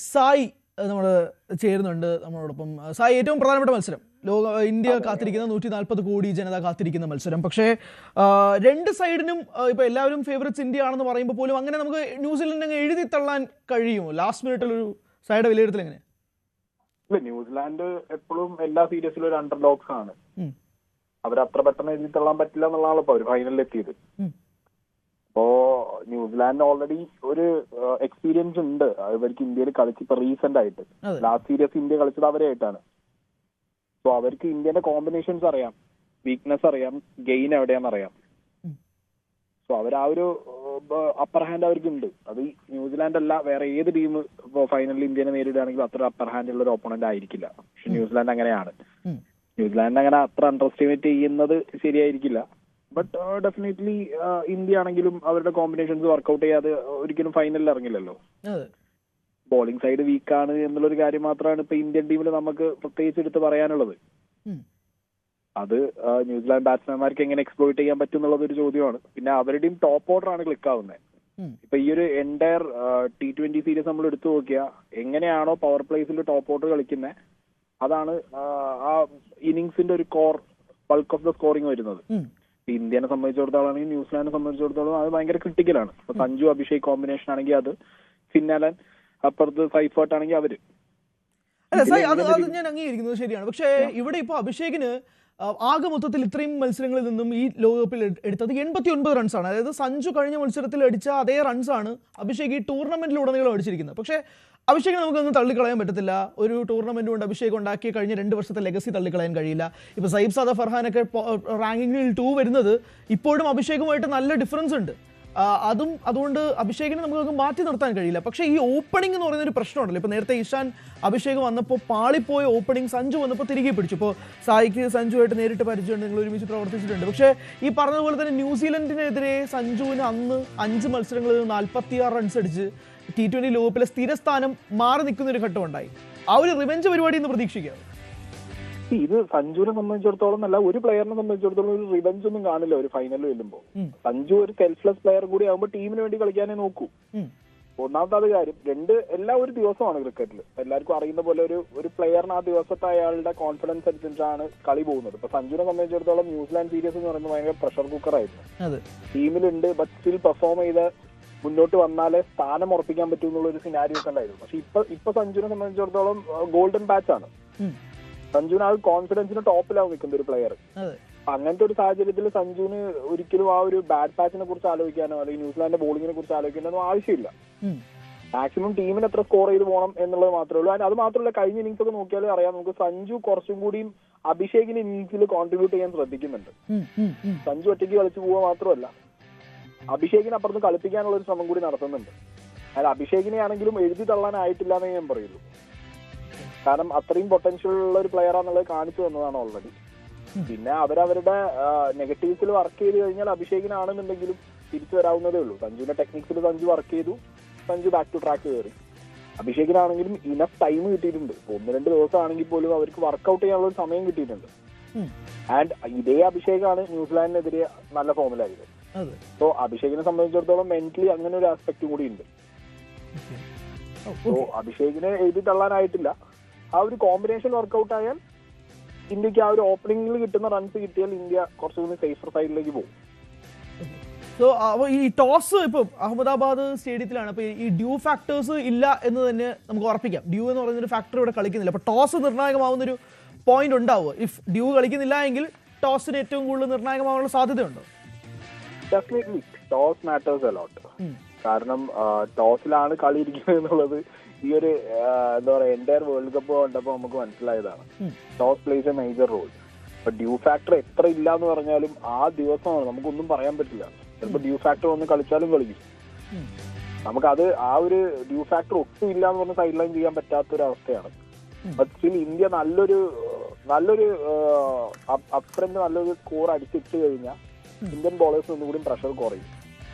സായി നമ്മൾ ചേരുന്നുണ്ട് നമ്മളോടൊപ്പം. സായി, ഏറ്റവും പ്രധാനപ്പെട്ട മത്സരം, ഇന്ത്യ കാത്തിരിക്കുന്ന 140 കോടി ജനത കാത്തിരിക്കുന്ന മത്സരം. പക്ഷേ രണ്ട് സൈഡിനും ഇപ്പോൾ എല്ലാവരും ഫേവറേറ്റ്സ് ഇന്ത്യ ആണെന്ന് പറയുമ്പോൾ പോലും അങ്ങനെ നമുക്ക് ന്യൂസിലൻഡ് അങ്ങ് എഴുതി തള്ളാൻ കഴിയുമോ? ലാസ്റ്റ് മിനിറ്റിലൊരു സൈഡ് വിലയിരുത്തൽ എങ്ങനെ? ന്യൂസിലാൻഡ് എപ്പോഴും എല്ലാ സീരീസിലും ഒരു അണ്ടർഡോഗ്സ് ആണ്. അവരത്ര പെട്ടെന്ന് എഴുതി തള്ളാൻ പറ്റില്ല എന്നുള്ളതാണ് ഇപ്പൊ അവർ ഫൈനലിൽ എത്തിയത്. അപ്പോ ന്യൂസിലാൻഡ് ഓൾറെഡി ഒരു എക്സ്പീരിയൻസ് ഉണ്ട് ഇവർക്ക് ഇന്ത്യയിൽ കളിച്ച്. ഇപ്പൊ റീസെന്റ് ആയിട്ട് ലാസ്റ്റ് സീരീസ് ഇന്ത്യ കളിച്ചത് അവരായിട്ടാണ്. സോ അവർക്ക് ഇന്ത്യന്റെ കോമ്പിനേഷൻസ് അറിയാം, വീക്ക്നെസ് അറിയാം, ഗെയിൻ എവിടെയാണെന്ന് അറിയാം. സോ അവർ ആ ഒരു അപ്പർ ഹാൻഡ് അവർക്കുണ്ട്. അത് ന്യൂസിലാൻഡ് അല്ല വേറെ ഏത് ടീം ഇപ്പോൾ ഫൈനലിൽ ഇന്ത്യനെ നേരിടുകയാണെങ്കിലും അത്ര അപ്പർ ഹാൻഡ് ഉള്ള ഒരു ഓപ്പണന്റ് ആയിരിക്കില്ല. പക്ഷെ ന്യൂസിലാൻഡ് അങ്ങനെയാണ്. ന്യൂസിലാൻഡ് അങ്ങനെ അത്ര അണ്ടർ എസ്റ്റിമേറ്റ് ചെയ്യുന്നത് ശരിയായിരിക്കില്ല. ബട്ട് ഡെഫിനറ്റ്ലി ഇന്ത്യ ആണെങ്കിലും അവരുടെ കോമ്പിനേഷൻസ് വർക്ക്ഔട്ട് ചെയ്യാതെ ഒരിക്കലും ഫൈനലിൽ ഇറങ്ങില്ലല്ലോ. ബോളിംഗ് സൈഡ് വീക്കാണ് എന്നുള്ളൊരു കാര്യം മാത്രമാണ് ഇപ്പൊ ഇന്ത്യൻ ടീമിൽ നമുക്ക് പ്രത്യേകിച്ച് എടുത്ത് പറയാനുള്ളത്. അത് ന്യൂസിലാൻഡ് ബാറ്റ്സ്മാൻമാർക്ക് എങ്ങനെ എക്സ്പ്ലോയിറ്റ് ചെയ്യാൻ പറ്റും എന്നുള്ളത് ഒരു ചോദ്യമാണ്. പിന്നെ അവരുടെയും ടോപ്പ് ഓർഡർ ആണ് ക്ലിക്ക് ആവുന്നത്. ഇപ്പൊ ഈ ഒരു എൻറ്റയർ T20 സീരീസ് നമ്മൾ എടുത്തു നോക്കിയാൽ എങ്ങനെയാണോ പവർ പ്ലേസിൽ ടോപ്പ് ഓർഡർ കളിക്കുന്നത് അതാണ് ആ ഇന്നിങ്സിന്റെ ഒരു core bulk of the scoring വരുന്നത്. ഇന്ത്യനെ സംബന്ധിച്ചിടത്തോളം ആണെങ്കിൽ ന്യൂസിലാൻഡിനെ സംബന്ധിച്ചിടത്തോളം അത് ഭയങ്കര ക്രിട്ടിക്കലാണ്. ഇപ്പൊ സഞ്ജു അഭിഷേക് കോമ്പിനേഷൻ ആണെങ്കിൽ അത്, ഫിന്നലൻ അപ്പുറത്ത് സൈഫേർട്ട് ആണെങ്കിൽ അവര്. അത് ഞാൻ അംഗീകരിക്കുന്നത് ശരിയാണ്. പക്ഷേ ഇവിടെ ഇപ്പൊ അഭിഷേകിന് ആകെ മൊത്തത്തിൽ ഇത്രയും മത്സരങ്ങളിൽ നിന്നും ഈ ലോകകപ്പിൽ എടുത്തത് 89 റൺസാണ്. അതായത് സഞ്ജു കഴിഞ്ഞ മത്സരത്തിൽ അടിച്ച അതേ റൺസാണ് അഭിഷേക് ഈ ടൂർണമെന്റിലുടനീളം അടിച്ചിരിക്കുന്നത്. പക്ഷേ അഭിഷേകിനെ നമുക്കൊന്നും തള്ളിക്കളയാൻ പറ്റത്തില്ല. ഒരു ടൂർണമെന്റ് കൊണ്ട് അഭിഷേക് ഉണ്ടാക്കിയ കഴിഞ്ഞ 2 വർഷത്തെ ലെഗസി തള്ളിക്കളയാൻ കഴിയില്ല. ഇപ്പോൾ സൈബ് സാദ ഫർഹാനൊക്കെ റാങ്കിങ്ങിൽ 2 വരുന്നത് ഇപ്പോഴും അഭിഷേകുമായിട്ട് നല്ല ഡിഫറൻസ് ഉണ്ട്. അതുകൊണ്ട് അഭിഷേകിനെ നമുക്ക് മാറ്റി നിർത്താൻ കഴിയില്ല. പക്ഷേ ഈ ഓപ്പണിംഗ് എന്ന് പറയുന്നൊരു പ്രശ്നമുണ്ടല്ലോ. ഇപ്പോൾ നേരത്തെ ഇഷാൻ അഭിഷേക് വന്നപ്പോൾ പാളിപ്പോയ ഓപ്പണിംഗ് സഞ്ജു വന്നപ്പോൾ തിരികെ പിടിച്ചു. ഇപ്പോൾ സായിക്ക് സഞ്ജുവായിട്ട് നേരിട്ട് പരിചയമുണ്ട്, നിങ്ങൾ ഒരുമിച്ച് പ്രവർത്തിച്ചിട്ടുണ്ട്. പക്ഷേ ഈ പറഞ്ഞതുപോലെ തന്നെ ന്യൂസിലൻഡിനെതിരെ സഞ്ജുവിന് അന്ന് 5 മത്സരങ്ങളിൽ 46 റൺസ് അടിച്ച് T20 ലോകകപ്പിലെ സ്ഥിരസ്ഥാനം മാറി നിൽക്കുന്ന ഒരു ഘട്ടം ഉണ്ടായി. ആ ഒരു റിവെഞ്ച് പരിപാടി എന്ന് പ്രതീക്ഷിക്കാം. ഇത് സഞ്ജുവിനെ സംബന്ധിച്ചിടത്തോളം അല്ല, ഒരു പ്ലെയറിനെ സംബന്ധിച്ചിടത്തോളം ഒരു റിവെഞ്ച് ഒന്നും കാണില്ല ഒരു ഫൈനലിൽ വരുമ്പോൾ. സഞ്ജു ഒരു സെൽഫ്ലെസ് പ്ലെയർ കൂടി ആകുമ്പോൾ ടീമിന് വേണ്ടി കളിക്കാനേ നോക്കൂ. ഒന്നാമത്തെ കാര്യം. എല്ലാം ഒരു ദിവസമാണ് ക്രിക്കറ്റിൽ. എല്ലാവർക്കും അറിയുന്ന പോലെ ഒരു പ്ലെയറിന് ആ ദിവസത്തെ അയാളുടെ കോൺഫിഡൻസ് അനുസരിച്ചാണ് കളി പോകുന്നത്. ഇപ്പൊ സഞ്ജുവിനെ സംബന്ധിച്ചിടത്തോളം ന്യൂസിലാൻഡ് സീരീസ് എന്ന് പറയുമ്പോൾ ഭയങ്കര പ്രഷർ കുക്കർ ആയിരുന്നു. ടീമിലുണ്ട്, ബട്ട് സ്റ്റിൽ പെർഫോം ചെയ്ത് മുന്നോട്ട് വന്നാലേ സ്ഥാനം ഉറപ്പിക്കാൻ പറ്റും എന്നുള്ളൊരു സിനാരിയോസ് ഉണ്ടായിരുന്നു. പക്ഷെ ഇപ്പൊ സഞ്ജുവിനെ സംബന്ധിച്ചിടത്തോളം ഗോൾഡൻ പാച്ച് ആണ്. സഞ്ജുവിന് ആ കോൺഫിഡൻസിന് ടോപ്പിലാവും നിൽക്കുന്ന ഒരു പ്ലെയർ. അങ്ങനത്തെ ഒരു സാഹചര്യത്തിൽ സഞ്ജുവിന് ഒരിക്കലും ആ ഒരു ബാഡ് പാച്ചിനെ കുറിച്ച് ആലോചിക്കാനോ അല്ലെങ്കിൽ ന്യൂസിലാൻഡിന്റെ ബോളിങ്ങിനെ കുറിച്ച് ആലോചിക്കാനോ ആവശ്യമില്ല. മാക്സിമം ടീമിന് എത്ര സ്കോർ ചെയ്ത് പോകണം എന്നുള്ളത് മാത്രമേ ഉള്ളൂ. അത് മാത്രമല്ല, കഴിഞ്ഞ ഇന്നിംഗ്സ് ഒക്കെ നോക്കിയാൽ അറിയാം നമുക്ക് സഞ്ജു കുറച്ചും കൂടിയും അഭിഷേകിന് ഇന്നിംഗ്സിൽ കോൺട്രിബ്യൂട്ട് ചെയ്യാൻ ശ്രദ്ധിക്കുന്നുണ്ട്. സഞ്ജു ഒറ്റയ്ക്ക് കളിച്ചു പോവുക മാത്രമല്ല, അഭിഷേകിനെ അപ്പുറത്ത് കളിപ്പിക്കാനുള്ള ഒരു ശ്രമം കൂടി നടത്തുന്നുണ്ട്. അതായത് അഭിഷേകിനെ ആണെങ്കിലും എഴുതി തള്ളാനായിട്ടില്ല എന്നേ ഞാൻ പറയുള്ളൂ. കാരണം അത്രയും പൊട്ടൻഷ്യൽ ഉള്ള ഒരു പ്ലെയർ ആണെന്നുള്ളത് കാണിച്ചു തന്നതാണ് ഓൾറെഡി. പിന്നെ അവരവരുടെ നെഗറ്റീവ്സിൽ വർക്ക് ചെയ്ത് കഴിഞ്ഞാൽ അഭിഷേകിനാണെന്നുണ്ടെങ്കിലും തിരിച്ചു വരാവുന്നതേ ഉള്ളൂ. സഞ്ജുവിന്റെ ടെക്നിക്സിൽ സഞ്ജു വർക്ക് ചെയ്തു, സഞ്ജു ബാക്ക് ടു ട്രാക്ക് കയറി. അഭിഷേകിനാണെങ്കിലും ഇനഫ് ടൈം കിട്ടിയിട്ടുണ്ട്. 1-2 ദിവസം ആണെങ്കിൽ പോലും അവർക്ക് വർക്ക്ഔട്ട് ചെയ്യാനുള്ള ഒരു സമയം കിട്ടിയിട്ടുണ്ട്. ആൻഡ് ഇതേ അഭിഷേകാണ് ന്യൂസിലാൻഡിനെതിരെ നല്ല ഫോമിലായത്. സോ അഭിഷേകിനെ സംബന്ധിച്ചിടത്തോളം മെന്റലി അങ്ങനെ ഒരു ആസ്പെക്ട് കൂടി ഉണ്ട്. സോ അഭിഷേകിനെ എഴുതി തള്ളാനായിട്ടില്ല. ആ ഒരു കോമ്പിനേഷൻ വർക്ക്ഔട്ട് ആയാൽ ഇന്ത്യക്ക് ആ ഒരു ഓപ്പണിംഗിൽ കിട്ടുന്ന റൺസ് കിട്ടിയാൽ ഇന്ത്യ കുറച്ചുകൂടി സേഫർ സൈഡിലേക്ക് പോകും. സോ ഈ ടോസ് ഇപ്പോൾ അഹമ്മദാബാദ് സ്റ്റേഡിയത്തിലാണ്. അപ്പോൾ ഈ ഡ്യൂ ഫാക്ടേഴ്സ് ഇല്ല എന്ന് തന്നെ നമുക്ക് ഉറപ്പിക്കാം. ഡ്യൂ എന്ന് പറയുന്നൊരു ഫാക്ടർ ഇവിടെ കളിക്കുന്നില്ല. അപ്പോൾ ടോസ് നിർണായകമാവുന്നൊരു പോയിന്റ് ഉണ്ടാവുക. ഇഫ് ഡ്യൂ കളിക്കുന്നില്ല എങ്കിൽ ടോസിന് ഏറ്റവും കൂടുതൽ നിർണായകമാവാനുള്ള സാധ്യതയുണ്ടോ? Definitely toss matters a lot. കാരണം ടോസിലാണ് കളി ഇരിക്കുന്നത് എന്നുള്ളത് ഈ ഒരു എന്താ പറയാ എൻറ്റയർ വേൾഡ് കപ്പ് കണ്ടപ്പോൾ നമുക്ക് മനസ്സിലായതാണ്. Toss plays a major role. ഇപ്പൊ ഡ്യൂ ഫാക്ടർ എത്ര ഇല്ല എന്ന് പറഞ്ഞാലും ആ ദിവസമാണ് നമുക്കൊന്നും പറയാൻ പറ്റില്ല. ചിലപ്പോൾ ഡ്യൂ ഫാക്ടർ ഒന്ന് കളിച്ചാലും കളിക്കും. നമുക്കത് ആ ഒരു ഡ്യൂ ഫാക്ടർ ഒട്ടും ഇല്ല എന്ന് പറഞ്ഞ് സൈഡ് ലൈൻ ചെയ്യാൻ പറ്റാത്തൊരവസ്ഥയാണ്. ബട്ട് സ്റ്റിൽ ഇന്ത്യ നല്ലൊരു അപ്രന്റ് നല്ലൊരു സ്കോർ അടിച്ചിട്ട് കഴിഞ്ഞാൽ ഇന്ത്യൻ ബോളേഴ്സിന് ഒന്നുകൂടി പ്രഷർ കുറയും.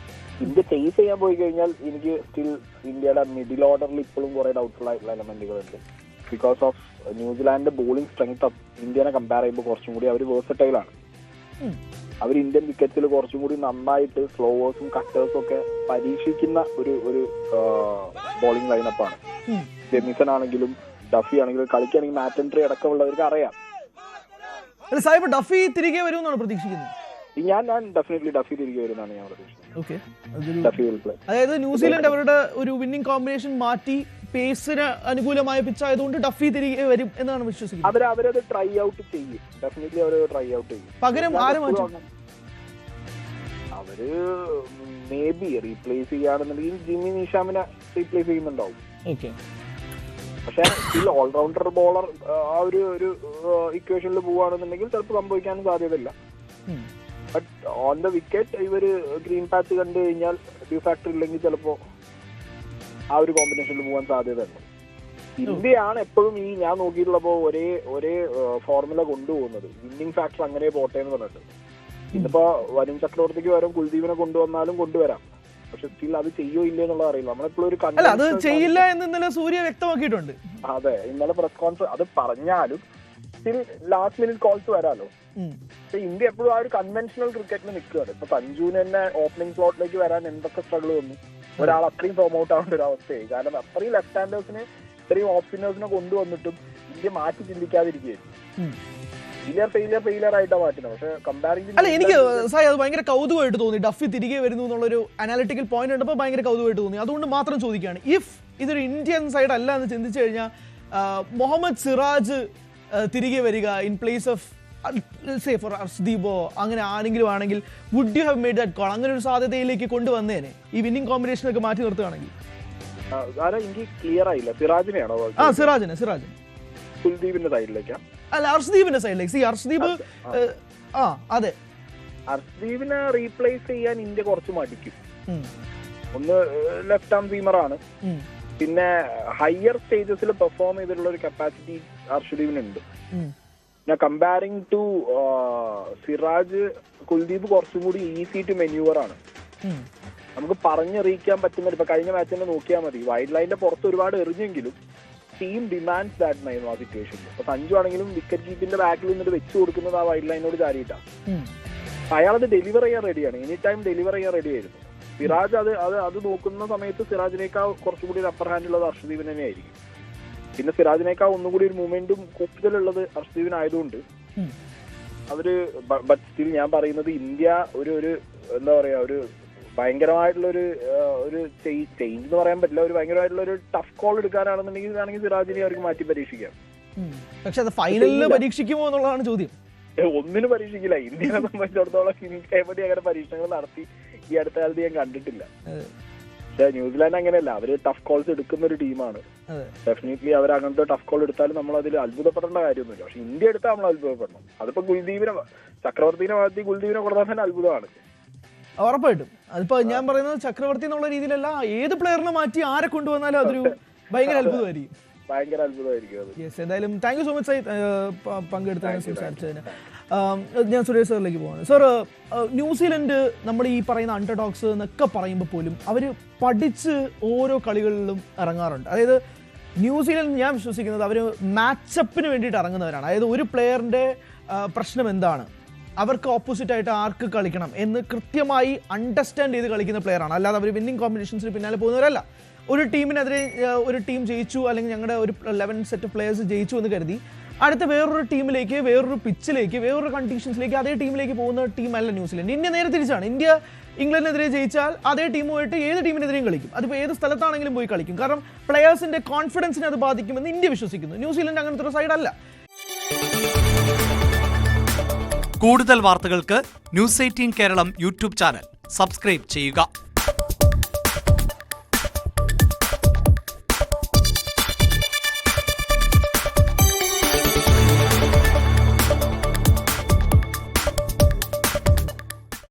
ഇന്ത്യ ചേസ് ചെയ്യാൻ പോയി കഴിഞ്ഞാൽ എനിക്ക് സ്റ്റിൽ ഇന്ത്യയുടെ മിഡിൽ ഓർഡറിൽ ഇപ്പോഴും കുറെ ഡൗട്ട്ഫുൾ ആയിട്ടുള്ള എലമെന്റുകളുണ്ട്. Because of New Zealand bowling strength ഇന്ത്യനെ കമ്പയർ ചെയ്യുമ്പോൾ കുറച്ചും കൂടി അവർ വേഴ്സറ്റൈലാണ്. അവർ ഇന്ത്യൻ വിക്കറ്റ്സിൽ കുറച്ചും കൂടി നന്നായിട്ട് സ്ലോവേഴ്സും കട്ടേഴ്സും ഒക്കെ പരീക്ഷിക്കുന്ന ഒരു ബോളിംഗ് ലൈനപ്പാണ്. ജെമിസൺ ആണെങ്കിലും ഡഫി ആണെങ്കിലും കളിക്കുകയാണെങ്കിൽ മാറ്റൻട്രി അടക്കമുള്ളവർക്ക് അറിയാം. അല്ല സാഹിബ്, ഡഫി തിരികെ വരുമെന്നാണ് പ്രതീക്ഷിക്കുന്നത്? ഞാൻ ഡെഫിനറ്റ്ലി ഡഫി തിരികെ വരുന്നതാണ് ഞാൻ പ്രതീക്ഷിക്കുന്നത്. Duffy will play. അതായത് ന്യൂസിലൻഡ് അവരുടെ ഒരു വിന്നിംഗ് കോമ്പിനേഷൻ മാറ്റി പേസിന് അനുകൂലമായ പിച്ച് ആയതുകൊണ്ട് ഡഫി തിരികെ വരും എന്നാണ് വിശ്വസിക്കുന്നത്. അവരത് ട്രൈ ഔട്ട് ചെയ്യും, ഡെഫിനറ്റ്ലി അവര് ട്രൈ ഔട്ട് ചെയ്യും. പകരം ആരും അവര് മേ ബി റീപ്ലേസ് ചെയ്യുകയാണെന്നുണ്ടെങ്കിൽ ജിമ്മി നിഷാമിനെ റീപ്ലേസ് ചെയ്യുന്നുണ്ടാവും. പക്ഷെ സ്റ്റിൽ ഓൾറൗണ്ടർ ബോളർ ആ ഒരു ഇക്വേഷനിൽ പോവുകയാണെന്നുണ്ടെങ്കിൽ ചിലപ്പോൾ സംഭവിക്കാനും സാധ്യതയില്ല. ബട്ട് ഓൺ ദ വിക്കറ്റ് ഇവര് ഗ്രീൻ പാച്ച് കണ്ടു കഴിഞ്ഞാൽ ഡിഫാക്ടർ ഇല്ലെങ്കിൽ ചിലപ്പോ ആ ഒരു കോമ്പിനേഷനിൽ പോകാൻ സാധ്യതയുണ്ട്. ഇന്ത്യയാണ് എപ്പോഴും ഈ ഞാൻ നോക്കിയിട്ടുള്ളപ്പോ ഒരേ ഫോർമുല കൊണ്ടുപോകുന്നത്. വിന്നിംഗ് ഫാക്ടർ അങ്ങനെ പോട്ടെ എന്ന് പറഞ്ഞിട്ട്. ഇന്നിപ്പോ വരുൺ ചക്രവർത്തിക്ക് പകരം കുൽദീപിനെ കൊണ്ടുവന്നാലും കൊണ്ടുവരാം. പക്ഷെ സ്റ്റിൽ അത് ചെയ്യോ ഇല്ലേ എന്നുള്ളത് അറിയില്ല. നമ്മളെപ്പോഴും ഒരു അത് ചെയ്യില്ല എന്ന് ഇന്നലെ സൂര്യ വ്യക്തമാക്കിയിട്ടുണ്ട്. അതെ, ഇന്നലെ പ്രസ് കോൺഫറൻസ് അത് പറഞ്ഞാലും സ്റ്റിൽ ലാസ്റ്റ് മിനിറ്റ് കോൾസ് വരാലോ. പക്ഷെ ഇന്ത്യ എപ്പോഴും ആ ഒരു കൺവെൻഷണൽ ക്രിക്കറ്റിന് നിൽക്കുകയാണ്. ഇപ്പൊ സഞ്ജുവിന് തന്നെ ഓപ്പണിംഗ് സ്ലോട്ടിലേക്ക് വരാൻ എന്തൊക്കെ സ്ട്രഗിൾ വന്നു. ഒരാൾ അത്രയും ഫോം ഔട്ട് ആവേണ്ട ഒരു അവസ്ഥയായി. കാരണം അത്രയും ലെഫ്റ്റ് ഹാൻഡേഴ്സിനെ ഇത്രയും ഓഫ് സ്പിന്നേഴ്സിനെ കൊണ്ടുവന്നിട്ടും ഇന്ത്യ മാറ്റി ചിന്തിക്കാതിരിക്കുകയായിരുന്നു. ഫെയിലിയർ ആയിട്ടാണ് മാറ്റുന്നത്. പക്ഷെ കമ്പാരിസൺ അല്ല, എനിക്ക് അത് ഭയങ്കര കൗതുകമായിട്ട് തോന്നി. ഡഫി തിരികെ വരുന്നു എന്നുള്ളൊരു അനാലിറ്റിക്കൽ പോയിന്റ് ഉണ്ടപ്പോൾ ഭയങ്കര കൗതുകമായിട്ട് തോന്നി. അതുകൊണ്ട് മാത്രം ചോദിക്കുകയാണ്, ഇഫ് ഇതൊരു ഇന്ത്യൻ സൈഡ് അല്ല എന്ന് ചിന്തിച്ചു കഴിഞ്ഞാൽ മുഹമ്മദ് സിറാജ് തിരികെ വരിക in place of say for അർഷ്ദീപോ അങ്ങനെ ആരെങ്കിലും ആണെങ്കിൽ, would you have made that call? അങ്ങനെ ഒരു സാധ്യതയിലേക്ക് കൊണ്ടുവന്നേനെ ഈ വിന്നിംഗ് കോമ്പിനേഷനൊക്കെ മാറ്റി നിർത്തുകയാണെങ്കിൽ. എനിക്ക് ക്ലിയർ ആയില്ല. സിറാജിനെയാണോ? സിറാജിന് കുൽദീപിന്റെ സൈഡിലേക്കാ? അല്ല, അർഷ്ദീപിന്റെ സൈഡിലേക്ക്. അർഷ്ദീപ് അതെ, അർഷ്ദീപിനെ റീപ്ലേസ് ചെയ്യാൻ ഇന്ത്യ കുറച്ച് മടിക്കും. ഒന്ന് ലെഫ്റ്റ് ആം സീമറാണ്, പിന്നെ ഹയർ സ്റ്റേജസിൽ പെർഫോം ചെയ്തിട്ടുള്ള ഒരു കപ്പാസിറ്റി അർഷ്ദീപിനുണ്ട്. പിന്നെ കമ്പാരിങ് ടു സിറാജ്, കുൽദീപ് കുറച്ചും കൂടി ഈസി ടു മെന്യൂവർ ആണ്. നമുക്ക് പറഞ്ഞറിയിക്കാൻ പറ്റുന്ന, ഇപ്പൊ കഴിഞ്ഞ മാച്ച് തന്നെ നോക്കിയാൽ മതി, വൈഡ് ലൈനിന്റെ പുറത്ത് ഒരുപാട് എറിഞ്ഞെങ്കിലും ടീം ഡിമാൻഡ്സ് ദാറ്റ് ആയിരുന്നു ആ സിറ്റുവേഷനിൽ. ഇപ്പൊ സഞ്ജു ആണെങ്കിലും വിക്കറ്റ് കീപ്പിന്റെ ബാക്കിൽ നിന്നിട്ട് വെച്ച് കൊടുക്കുന്നത് ആ വൈഡ് ലൈനോട് ചാരിയിട്ടാണ്. അയാളത് ഡെലിവർ ചെയ്യാൻ റെഡിയാണ്, എനി ടൈം ഡെലിവർ ചെയ്യാൻ റെഡി ആയിരുന്നു. സിറാജ് അത് നോക്കുന്ന സമയത്ത് സിറാജിനേക്കാൾ കുറച്ചും കൂടി ഒരു അപ്പർ ഹാൻഡ് ഉള്ളത് അർഷ്ദീപിന് തന്നെ ആയിരിക്കും. പിന്നെ സിറാജിനേക്കാൾ ഒന്നുകൂടി ഒരു മൂവ്മെന്റും കൂടുതലുള്ളത് അർഷ്ദീപിനായതുകൊണ്ട് അവര്, ബട്ട് സ്റ്റിൽ ഞാൻ പറയുന്നത് ഇന്ത്യ ഒരു എന്താ പറയാ, ഒരു ഭയങ്കരമായിട്ടുള്ള ഒരു ചേഞ്ച് എന്ന് പറയാൻ പറ്റില്ല, ഒരു ഭയങ്കരമായിട്ടുള്ള ഒരു ടഫ് കോൾ എടുക്കാനാണെന്നുണ്ടെങ്കിൽ സിറാജിനെ അവർക്ക് മാറ്റി പരീക്ഷിക്കാം. പക്ഷെ അത് ഫൈനലിൽ പരീക്ഷിക്കുമോ എന്നുള്ളതാണ് ചോദ്യം. ഒന്നിനും പരീക്ഷിക്കില്ല. ഇന്ത്യയെ സംബന്ധിച്ചിടത്തോളം ഇന്ത്യയെപ്പറ്റി അങ്ങനെ പരീക്ഷണങ്ങൾ നടത്തി ഈ അടുത്ത കാലത്ത് ഞാൻ കണ്ടിട്ടില്ല. പക്ഷെ ന്യൂസിലാൻഡ് അങ്ങനെയല്ല, അവര് ടഫ് കോൾസ് എടുക്കുന്ന ഒരു ടീമാണ്. ഡെഫിനറ്റ്ലി അവർ അങ്ങനത്തെ ടഫ് കോൾ എടുത്താലും നമ്മൾ അതിൽ അത്ഭുതപ്പെടേണ്ട കാര്യമൊന്നുമില്ല. പക്ഷെ ഇന്ത്യ എടുത്താൽ നമ്മൾ അത്ഭുതപ്പെടണം. അതിപ്പോ ചക്രവർത്തിനെ മാറ്റി കുൽദീപിനെ കൊടുത്താൽ തന്നെ അത്ഭുതമാണ്. ഉറപ്പായിട്ടും. അതിപ്പോ ഞാൻ പറയുന്നത് ചക്രവർത്തി എന്നുള്ള രീതിയിലല്ല, ഏത് പ്ലെയറിനെ മാറ്റി ആരെ കൊണ്ടുവന്നാലും അതൊരു ഭയങ്കര അത്ഭുതമായിരിക്കും. എന്തായാലും thank you so much Syed പങ്കെടുത്തതിന്, സംസാരിച്ചതിന്. ഞാൻ സുരേഷ് സാറിലേക്ക് പോവാണ്. സാർ, ന്യൂസിലൻഡ് നമ്മൾ ഈ പറയുന്ന അണ്ടർഡോഗ്സ് എന്നൊക്കെ പറയുമ്പോൾ പോലും അവർ പഠിച്ച് ഓരോ കളികളിലും ഇറങ്ങാറുണ്ട്. അതായത് ന്യൂസിലൻഡ്, ഞാൻ വിശ്വസിക്കുന്നത് അവർ മാച്ചപ്പിന് വേണ്ടിയിട്ട് ഇറങ്ങുന്നവരാണ്. അതായത് ഒരു പ്ലെയറിൻ്റെ പ്രശ്നം എന്താണ്, അവർക്ക് ഓപ്പോസിറ്റ് ആയിട്ട് ആർക്ക് കളിക്കണം എന്ന് കൃത്യമായി അണ്ടർസ്റ്റാൻഡ് ചെയ്ത് കളിക്കുന്ന പ്ലെയറാണ്. അല്ലാതെ അവർ വിന്നിംഗ് കോമ്പിനേഷൻസിന് പിന്നാലെ പോകുന്നവരല്ല. ഒരു ടീമിനെതിരെ ഒരു ടീം ജയിച്ചു, അല്ലെങ്കിൽ ഞങ്ങളുടെ ഒരു 11 സെറ്റ് ഓഫ് പ്ലെയേഴ്സ് ജയിച്ചു എന്ന് കരുതി അടുത്ത വേറൊരു ടീമിലേക്ക്, വേറൊരു പിച്ചിലേക്ക്, വേറൊരു കണ്ടീഷൻസിലേക്ക് അതേ ടീമിലേക്ക് പോകുന്ന ടീമല്ല ന്യൂസിലൻഡ്. ഇന്ത്യ നേരെ തിരിച്ചാണ്. ഇന്ത്യ ഇംഗ്ലണ്ടിനെതിരെ ജയിച്ചാൽ അതേ ടീമുമായിട്ട് ഏത് ടീമിനെതിരെയും കളിക്കും. അതിപ്പോൾ ഏത് സ്ഥലത്താണെങ്കിലും പോയി കളിക്കും. കാരണം പ്ലെയേഴ്സിന്റെ കോൺഫിഡൻസിനെ അത് ബാധിക്കുമെന്ന് ഇന്ത്യ വിശ്വസിക്കുന്നു. ന്യൂസിലൻഡ് അങ്ങനത്തെ ഒരു സൈഡല്ല. കൂടുതൽ വാർത്തകൾക്ക് news 18 Keralam YouTube channel subscribe ചെയ്യുക.